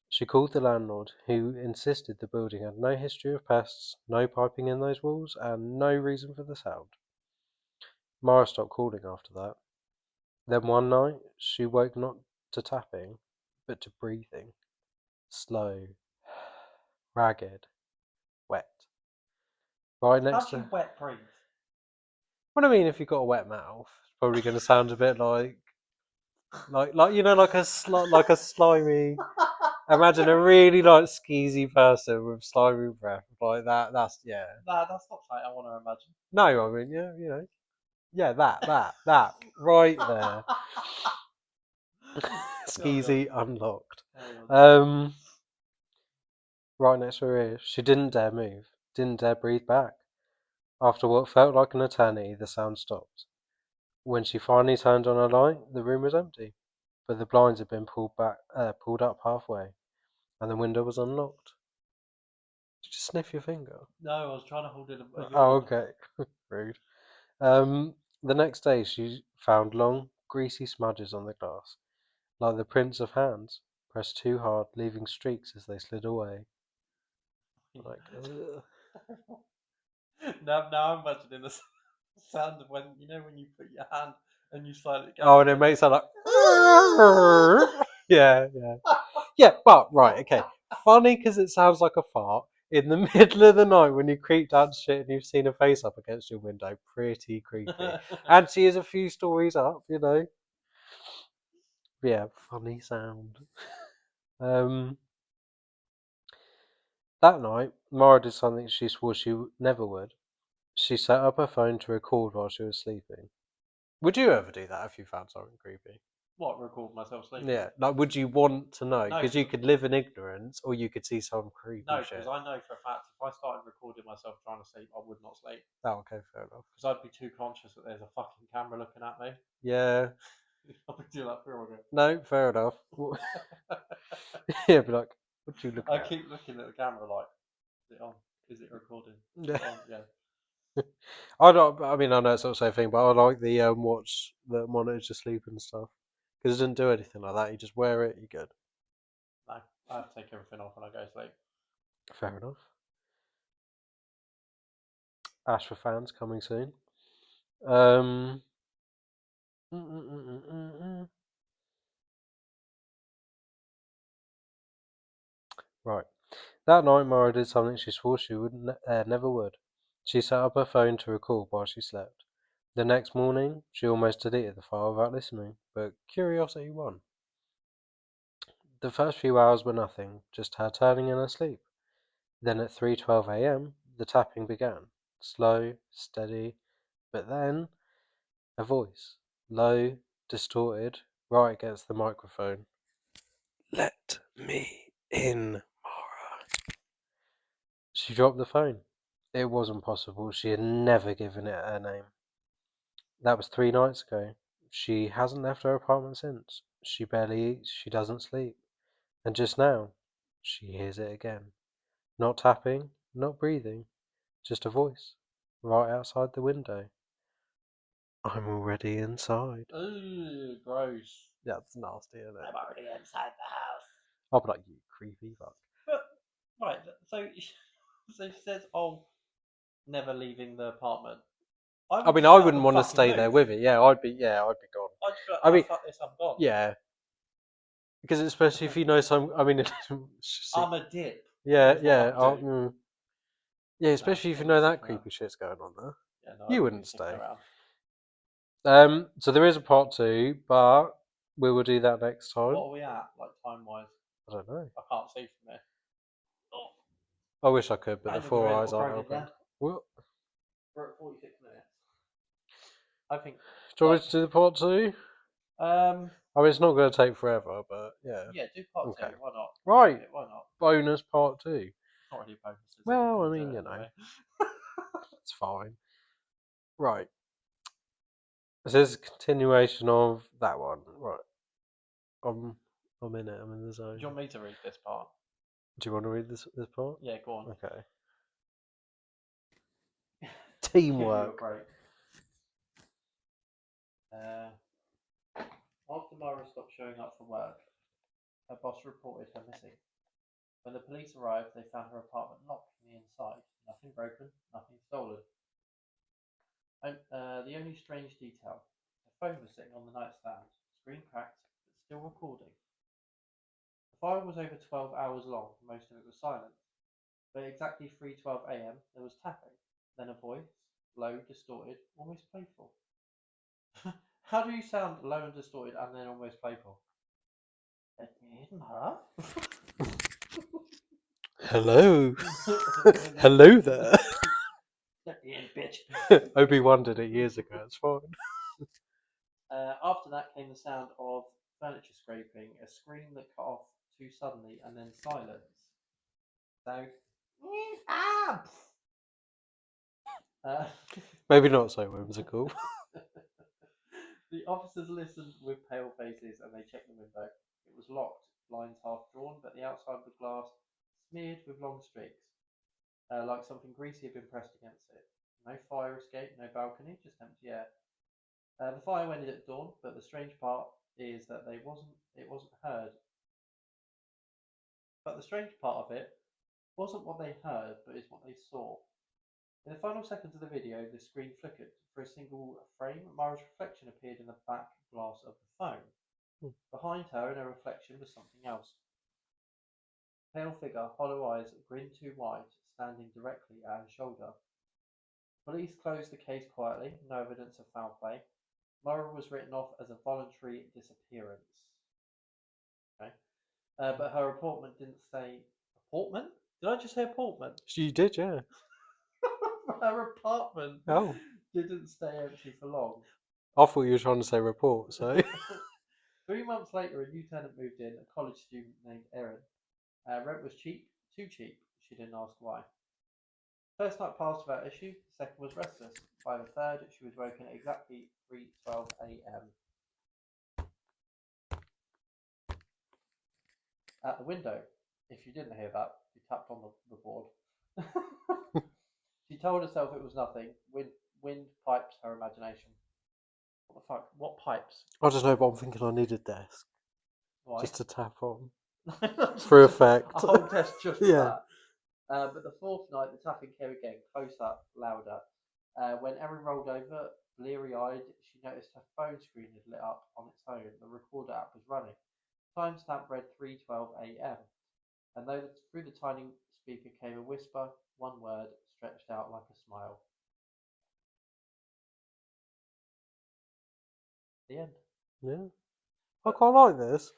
She called the landlord, who insisted the building had no history of pests, no piping in those walls, and no reason for the sound. Mara stopped calling after that. Then one night, she woke not to tapping, but to breathing. Slow, ragged, wet. Right How next do you to. wet breathe? What I mean, if you've got a wet mouth, it's probably going to sound a bit like you know, like like a slimy. Imagine a really like skeezy person with slimy breath like that. That's yeah. Nah, that's not something I want to imagine. No, I mean yeah, you know, yeah, that right there. Skeezy unlocked. Right next to her ear. She didn't dare move, didn't dare breathe back. After what felt like an eternity, the sound stopped. When she finally turned on her light, the room was empty, but the blinds had been pulled up halfway, and the window was unlocked. Did you sniff your finger? No, I was trying to hold in a Oh, yawn. okay. Rude. The next day, she found long, greasy smudges on the glass, like the prints of hands, pressed too hard, leaving streaks as they slid away. Like, ugh. Now I'm imagining the sound of when when you put your hand and you slide it Oh, down. and it makes her like, yeah, yeah. Yeah, but right, okay. Funny because it sounds like a fart in the middle of the night when you creep down shit and you've seen a face up against your window. Pretty creepy. And she is a few stories up, you know. Yeah, funny sound. Um, that night, Mara did something she swore she never would. She set up her phone to record while she was sleeping. Would you ever do that if you found something creepy? What, record myself sleeping? Yeah, like would you want to know? No, Because you could live in ignorance, or you could see some creepy no, shit. because I know for a fact if I started recording myself trying to sleep, I would not sleep. Oh, okay, fair enough. Because I'd be too conscious that there's a fucking camera looking at me. Yeah, I'd be doing that for a no, fair enough. Yeah, be like, what you looking I at? keep looking at the camera like, is it on? Is it recording? Is Yeah. it on? Yeah. I don't. I mean, I know it's not the same thing, but I like the watch that monitors your sleep and stuff because it doesn't do anything like that. You just wear it, you're good. No, I have to take everything off when I go to sleep. Fair enough. Ash for fans coming soon. Um. Right. That night, Mara did something she swore she never would. She set up her phone to record while she slept. The next morning, she almost deleted the file without listening, but curiosity won. The first few hours were nothing, just her turning in her sleep. Then at 3:12 a.m., the tapping began, slow, steady, but then a voice, low, distorted, right against the microphone. Let me in, Mara. She dropped the phone. It wasn't possible. She had never given it her name. That was 3 nights ago. She hasn't left her apartment since. She barely eats, she doesn't sleep. And just now, she hears it again. Not tapping, not breathing, just a voice, right outside the window. I'm already inside. Ooh, gross. That's nasty, isn't it? I'm already inside the house. I'll be like, you creepy fuck. But right, so she says, "Oh, never leaving the apartment." I mean, just I get up wouldn't and want to fucking stay there move. with it. Yeah, I'd be gone. I just feel like, I mean, fuck this, I'm gone. yeah, because especially if you know some. I mean, I'm a dip. yeah, is what yeah, I'm doing. yeah. Especially if you know that creepy shit's going on there, Yeah, no, you I wouldn't stick stay. around. So there is a part 2, but we will do that next time. What are we at, like time wise? I don't know. I can't see from here. Oh, I wish I could, but the we're 4 in eyes aren't recording open. now. What? We're at 46 minutes. I think. Do you want me to do the part 2? Um. I mean, it's not going to take forever, but yeah. Yeah, do part Okay. 2. Why not? Right. Why not? Bonus part 2. It's not really a bonus. Is it? Well, We're I gonna do mean, it you know, anyway. it's fine. Right. This is a continuation of that one. Right. I'm in it. I'm in the zone. Do you want me to read this part? Do you want to read this part? Yeah, go on. Okay. Give you a Teamwork. break. After Myra stopped showing up for work, her boss reported her missing. When the police arrived, they found her apartment locked from the inside. Nothing broken, nothing stolen. The only strange detail: the phone was sitting on the nightstand, screen cracked, but still recording. The file was over 12 hours long, most of it was silent. But at exactly 3:12 a.m., there was tapping, then a voice, low, distorted, almost playful. How do you sound low and distorted and then almost playful? Let me in, Mara. Hello. Hello there. Let me in, bitch. Obi-Wan did it years ago. It's fine. After that came the sound of furniture scraping, a scream that cut off too suddenly, and then silence. So, Maybe not so whimsical. the officers listened with pale faces and they checked the window. It was locked, blinds half drawn, but the outside of the glass smeared with long streaks, like something greasy had been pressed against it. No fire escape, no balcony, just empty air. The fire ended at dawn, but the strange part is that it wasn't heard. But the strange part of it wasn't what they heard, but is what they saw. In the final seconds of the video, the screen flickered. For a single frame, Mara's reflection appeared in the back glass of the phone. Behind her, in her reflection, was something else. Pale figure, hollow eyes, grin too wide, standing directly at her shoulder. Police closed the case quietly, no evidence of foul play. Mara was written off as a voluntary disappearance. Okay. But her apartment didn't stay. Apartment? Did I just say apartment? You did, yeah. Her apartment didn't stay empty for long. I thought you were trying to say report, so. 3 months later, a new tenant moved in, a college student named Erin. Rent was cheap, too cheap. She didn't ask why. First night passed without issue. The second was restless. By the third, she was woken at exactly 3:12 a.m. at the window. If you didn't hear that, you tapped on the board. She told herself it was nothing. Wind pipes her imagination. What the fuck? What pipes? I don't know, but I'm thinking I need a desk. Why? Just to tap on. For effect. A whole desk just for Yeah. that. But the fourth night, the tapping came again, closer, louder. When Erin rolled over, bleary-eyed, she noticed her phone screen had lit up on its own. The recorder app was running. Timestamp read 3:12 a.m. And through the tiny speaker came a whisper, one word, stretched out like a smile. The end. Yeah. I quite like this.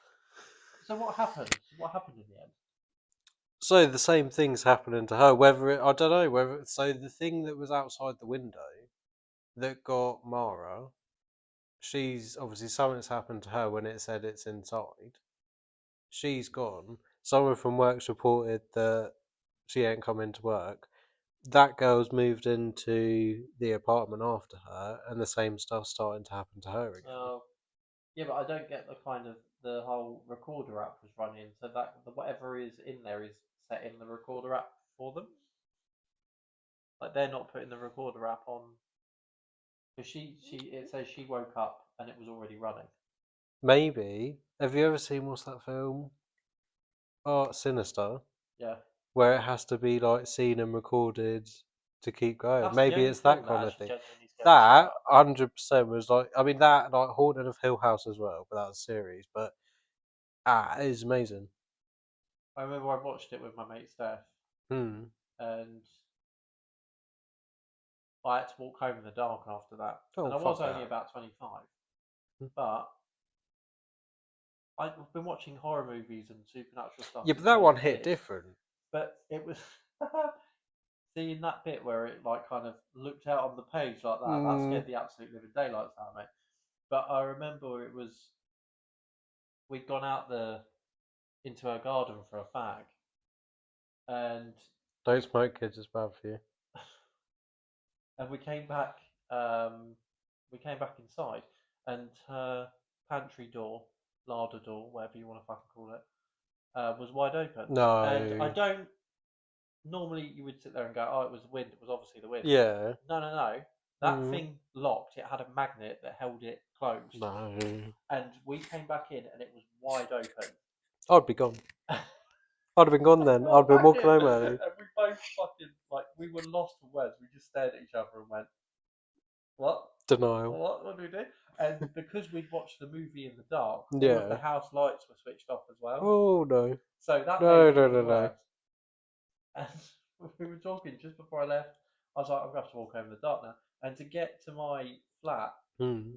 So what happened? What happened in the end? So the same thing's happening to her. I don't know whether. So the thing that was outside the window that got Mara, she's obviously something's happened to her when it said it's inside. She's gone. Someone from work's reported that she ain't come into work. That girl's moved into the apartment after her, and the same stuff's starting to happen to her again. Oh, yeah, but I don't get the whole recorder app was running, so that whatever is in there is set in the recorder app for them. Like they're not putting the recorder app on because it says she woke up and it was already running. Maybe. Have you ever seen what's that film? Oh, Sinister. Yeah. Where it has to be like seen and recorded to keep going. That's the Maybe only it's that film kind that of actually thing. genuinely scared the shit That out of me. 100% was like, I mean, that like Haunting of Hill House as well, but that was a series. But it is amazing. I remember I watched it with my mate Steph, Hmm. and I had to walk home in the dark after that. Oh And I was fuck only that. about 25, Hmm. but I've been watching horror movies and supernatural stuff Yeah, but since I that was one a hit kid. different. But it was seeing that bit where it like kind of looked out on the page like that. That Mm, scared the absolute living daylights out of me. But I remember it was we'd gone out into our garden for a fag, and don't smoke, kids. It's bad for you. and we came back. Um, we came back inside, and her pantry door, larder door, whatever you want to fucking call it, was wide open. And I No. don't normally you would sit there and go, "Oh, it was the wind. It was obviously the wind." Yeah. No, no, no. That Mm, thing locked. It had a magnet that held it closed, no. and we came back in, and it was wide open. I'd be gone. I'd have been gone then. Got I'd been back walking in, home and early. we both fucking like we were lost for words. We just stared at each other and went, "What? Denial. What do we do?" And because we'd watched the movie in the dark, all of the Yeah. house lights were switched off as well. Oh no. So that made No, it no, even no, no. worse. And we were talking just before I left. I was like, I'm gonna have to walk home in the dark now. And to get to my flat, Hmm.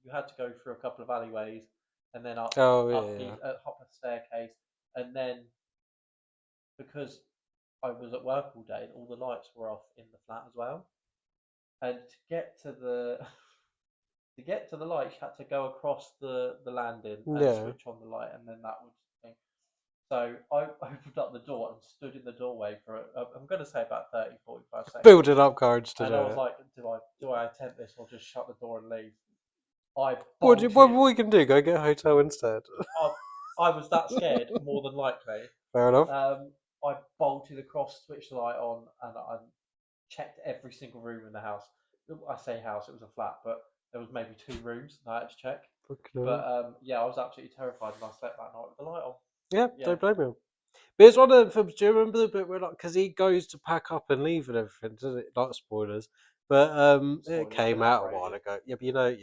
you had to go through a couple of alleyways, and then Oh up yeah. hop a staircase, and then because I was at work all day, all the lights were off in the flat as well. And to get to the to get to the lights, you had to go across the landing and Yeah. switch on the light, and then that would thing. So I opened up the door and stood in the doorway for I'm going to say about 30, 45 seconds. Building up courage to And do I was it. like, do I attempt this or just shut the door and leave? I What bolted. we can do? Go get a hotel instead. I, I was that scared, more than likely. Fair enough. I bolted across, switched the light on, and I checked every single room in the house. I say house, it was a flat, but there was maybe 2 rooms that I had to check. Fucking But hell. yeah, I was absolutely terrified, and I slept that night with the light on. Yeah, Yeah, don't blame him. But it's one of the films. Do you remember the bit where, like, because he goes to pack up and leave and everything, doesn't it? Not spoilers, but it spoilers, been came out out a for while ages. ago. Yeah, but you know.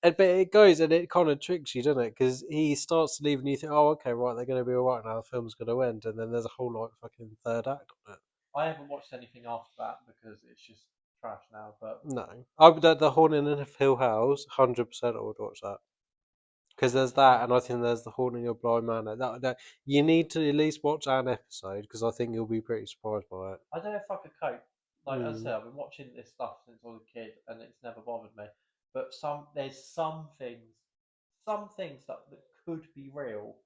But it goes and it kind of tricks you, doesn't it? Because he starts to leave and you think, oh, okay, right, they're going to be all right now. The film's going to end, and then there's a whole like fucking third act on it. I haven't watched anything after that because it's just trash now. But No, I would the Haunting of Hill House, 100%. I would watch that. Because there's that, and I think there's the Haunting of Blind Manor. That you need to at least watch an episode because I think you'll be pretty surprised by it. I don't know if I could cope. Like as I Mm. said, I've been watching this stuff since I was a kid, and it's never bothered me. But there's some things that could be real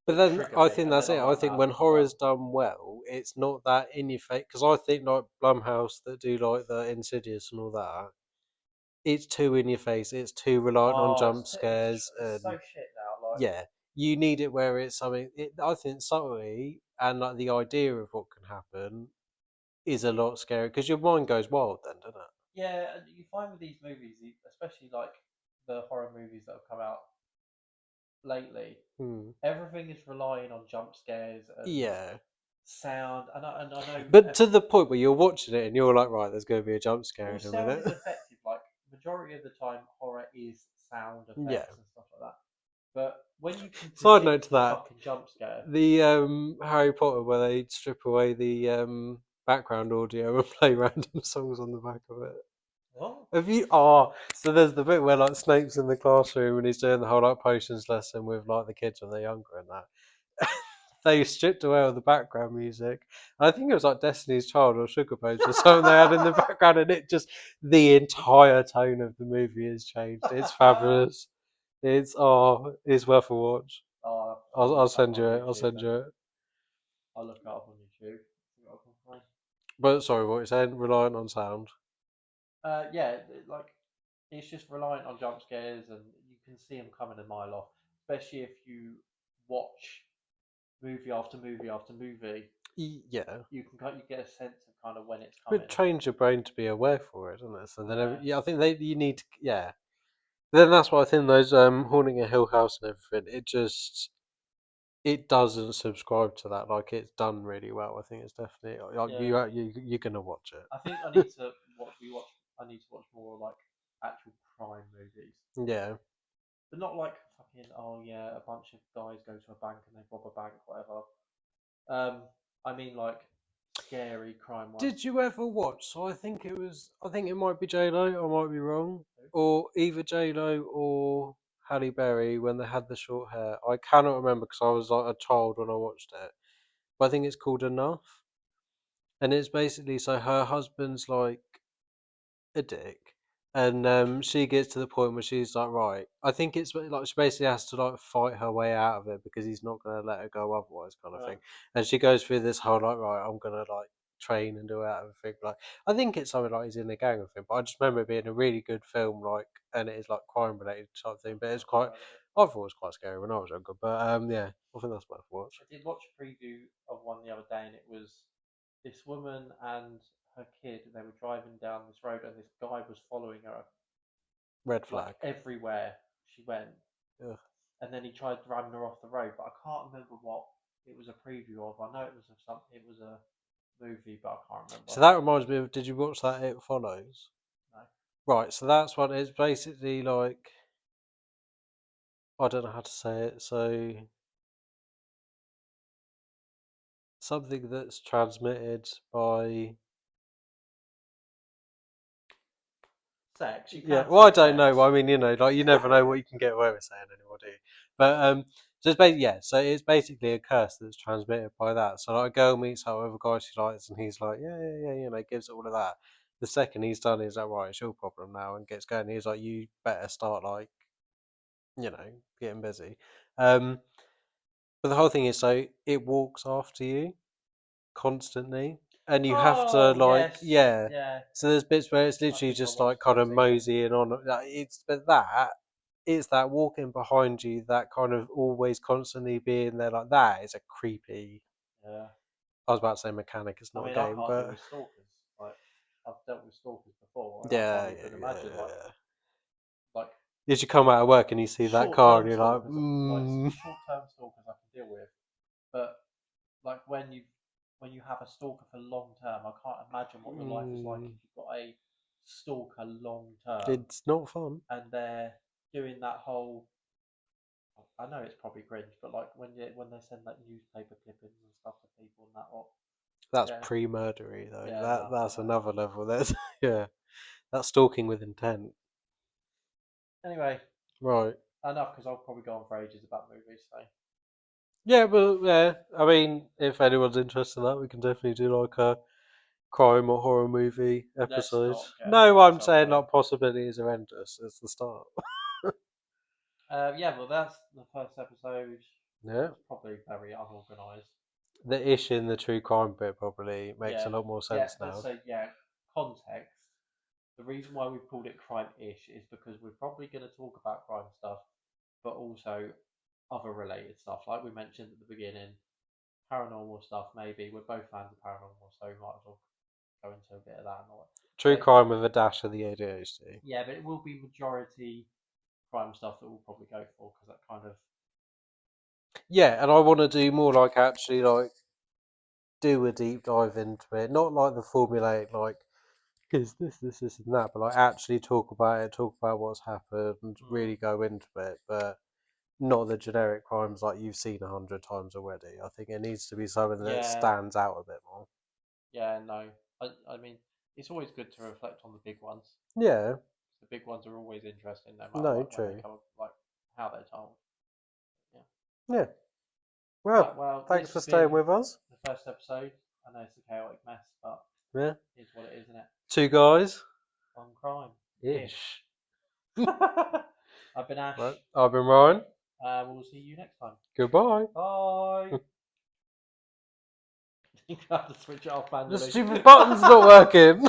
But that then trigger I me, think and that's then it. I'm I like, think nah, when this is done. horror's done well, it's not that in your face. Because I think like Blumhouse that do like the Insidious and all that, it's too in your face. It's too reliant on Oh, jump scares, it's so and shit now. Like, yeah, you need it where it's something. I think subtly and like the idea of what can happen is a lot scary because your mind goes wild then, doesn't it? yeah, and you find with these movies, especially like the horror movies that have come out lately, Hmm. everything is relying on jump scares and Yeah. sound. And I know, But to the point where you're watching it and you're like, right, there's going to be a jump scare well, in a sound minute. is effective. Like majority of the time, horror is sound Yeah. effects and stuff like that. But when you can Side note predict to the that, fucking jump scare, the Harry Potter where they strip away the background audio and play random songs on the back of it. what? Have you? Oh, so there's the bit where like Snape's in the classroom and he's doing the whole like potions lesson with like the kids when they're younger and that. They stripped away all the background music. I think it was like Destiny's Child or Sugar Babes or something they had in the background, and it just the entire tone of the movie has changed. It's fabulous. It's worth a watch. Oh, I'll I'll look up send on you it. I'll YouTube send then. you it. I'll look it up on YouTube. See what I can find. But sorry, what you're saying? Reliant on sound. Yeah, like it's just reliant on jump scares, and you can see them coming a mile off. Especially if you watch movie after movie after movie, Yeah, you get a sense of kind of when it's it coming. trains your brain to be aware for it, doesn't it? So then, Yeah, yeah, I think you need to, yeah. Then that's why I think those Haunting a Hill House and everything. It just it doesn't subscribe to that. Like it's done really well. I think it's definitely like Yeah. you're gonna watch I think I it. need to watch. I need to watch more like actual crime movies, Yeah. but not like fucking. Oh yeah, a bunch of guys go to a bank and they rob a bank, whatever. I mean like scary crime ones. Did you ever watch? So I think it was. I think it might be J Lo. I might be wrong. Or either J Lo or Halle Berry when they had the short hair. I cannot remember because I was like a child when I watched it. But I think it's called Enough, and it's basically so her husband's like a dick, and she gets to the point where she's like, right. I think it's like she basically has to like fight her way out of it because he's not going to let her go otherwise, kind of Right. thing. And she goes through this whole like, right, I'm gonna like train and do out everything. Like, I think it's something like he's in a gang with him, but I just remember it being a really good film, like, and it is like crime related type thing. But it's quite, I thought it was quite scary when I was younger. But yeah, I think that's worth a watch. I did watch a preview of one the other day, and it was this woman and her kid. They were driving down this road, and this guy was following her Red like flag. everywhere she went. Ugh. And then he tried ramming her off the road, but I can't remember what it was a preview of. I know it was of some. It was a movie, but I can't remember. So that reminds me of. Did you watch that? It Follows. No. Right. So that's what it's basically like. I don't know how to say it. So something that's transmitted by. Sex. You Yeah, can't well, I say don't know. sex. I mean, like you never know what you can get away with saying anymore, do you? But so it's basically, yeah. So it's basically a curse that's transmitted by that. So like a girl meets up with a guy she likes, and he's like, yeah, gives all of that. The second he's done, he's like, right, it's your problem now, and gets going. He's like, you better start like, getting busy. Um, but the whole thing is, so it walks after you constantly, and you have to Oh like, yes, yeah. yeah. So there's bits where it's I literally think I just like watched. kind I've of seen it. moseying on. Like, but that it's that walking behind you, that kind of always constantly being there. Like that is a creepy. Yeah. I was about to say mechanic. It's I not a mean, I game, can't deal but with stalkers. Like I've dealt with stalkers before, and I yeah, can't yeah, even yeah, imagine yeah. like You should come out of work and you see that car, and short-term you're like, stalkers. Like short-term stalkers, I can deal with, but like when you have a stalker for long term, I can't imagine what your life is like if you've got a stalker long term it's not fun. and they're doing that whole. I know it's probably cringe, but like when they send like newspaper clippings and stuff to people and that, or That's yeah, pre-murdery though. yeah, no, That's no. another level. That's yeah. That's stalking with intent. Anyway, Right. enough because I'll probably go on for ages about movies. So Yeah, but yeah, I mean, if anyone's interested in that, we can definitely do like a crime or horror movie let's episode. not get ahead No, of I'm ourselves saying though. like possibilities are endless. It's the start. Yeah, well, that's the first episode. Yeah, It's probably very unorganized. the ish in the true crime bit probably makes a Yeah, lot more yeah, sense but now. so yeah, context. The reason why we've called it crime-ish is because we're probably going to talk about crime stuff, but also other related stuff, like we mentioned at the beginning, paranormal stuff. Maybe we're both fans of paranormal, so we might as well go into a bit of that and all. True But crime with a dash of the ADHD. yeah, but it will be majority crime stuff that we'll probably go for because that kind of Yeah, and I want to do more like actually like do a deep dive into it, not like the formulaic like because this, and that, but like actually talk about it, talk about what's happened, really go into it, but not the generic crimes like you've seen 100 times already. I think it needs to be something that yeah, stands out a bit more. yeah, no. I mean, it's always good to reflect on the big ones. Yeah, The big ones are always interesting, no matter no, like when they true. come, like how they're told. Yeah. Yeah. Right. Well, Well, thanks this for has staying been with us. the first episode. I know it's a chaotic mess, but Yeah. it's what it is, isn't it? Two guys. On crime ish. Ish. I've been Ash. Right. I've been Ryan. We'll see you next time. Goodbye. Bye. You have to switch it off The manually. stupid button's not working.